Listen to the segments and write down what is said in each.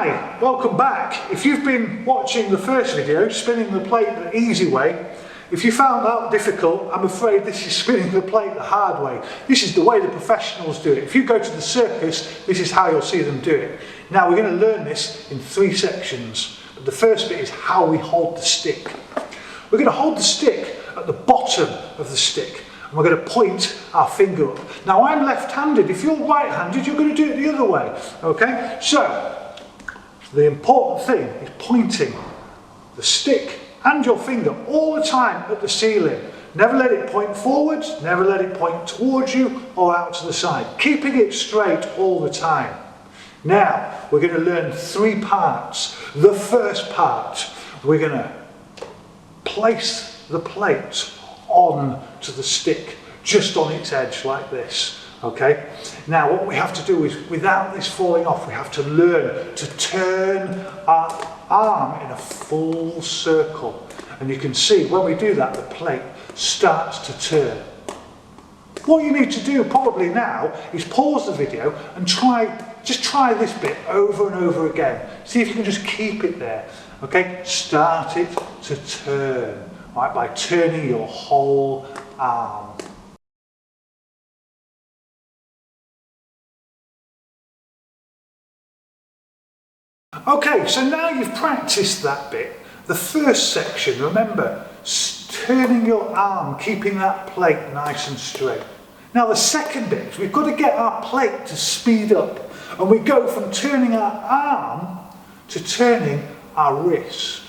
Hi, welcome back. If you've been watching the first video, spinning the plate the easy way, if you found that difficult, I'm afraid this is spinning the plate the hard way. This is the way the professionals do it. If you go to the circus, this is how you'll see them do it. Now we're going to learn this in 3 sections. But the first bit is how we hold the stick. We're going to hold the stick at the bottom of the stick. And we're going to point our finger up. Now I'm left-handed. If you're right-handed, you're going to do it the other way. Okay? So, the important thing is pointing the stick and your finger all the time at the ceiling. Never let it point forwards, never let it point towards you or out to the side. Keeping it straight all the time. Now, we're going to learn 3 parts. The first part, we're going to place the plate on to the stick, just on its edge like this. Okay, now what we have to do is, without this falling off, we have to learn to turn our arm in a full circle. And you can see when we do that, the plate starts to turn. What you need to do probably now is pause the video and just try this bit over and over again. See if you can just keep it there. Okay, start it to turn, right, by turning your whole arm. Okay, so now you've practiced that bit. The first section, remember, turning your arm, keeping that plate nice and straight. Now the second bit, we've got to get our plate to speed up. And we go from turning our arm to turning our wrist.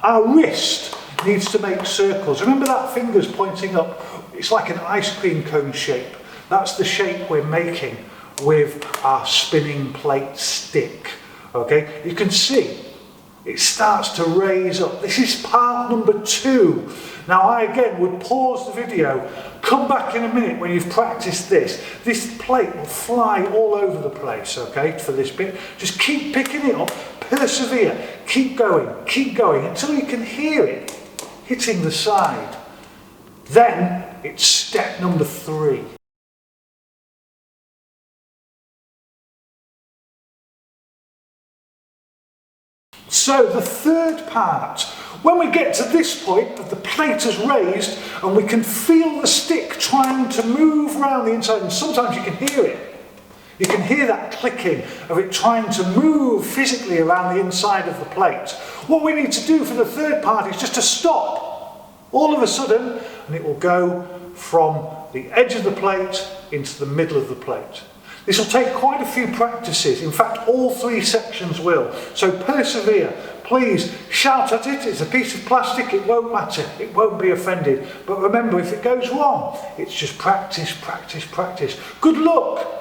Our wrist needs to make circles. Remember that finger's pointing up? It's like an ice cream cone shape. That's the shape we're making with our spinning plate stick. Okay, you can see it starts to raise up. This is part number 2. Now I again would pause the video, come back in a minute when you've practiced this. This plate will fly all over the place, okay, for this bit. Just keep picking it up, persevere, keep going until you can hear it hitting the side. Then it's step number 3. So the third part, when we get to this point that the plate is raised and we can feel the stick trying to move around the inside, and sometimes you can hear it. You can hear that clicking of it trying to move physically around the inside of the plate. What we need to do for the third part is just to stop all of a sudden, and it will go from the edge of the plate into the middle of the plate. This will take quite a few practices. In fact, all 3 sections will. So persevere. Please shout at it. It's a piece of plastic. It won't matter. It won't be offended. But remember, if it goes wrong, it's just practice, practice, practice. Good luck.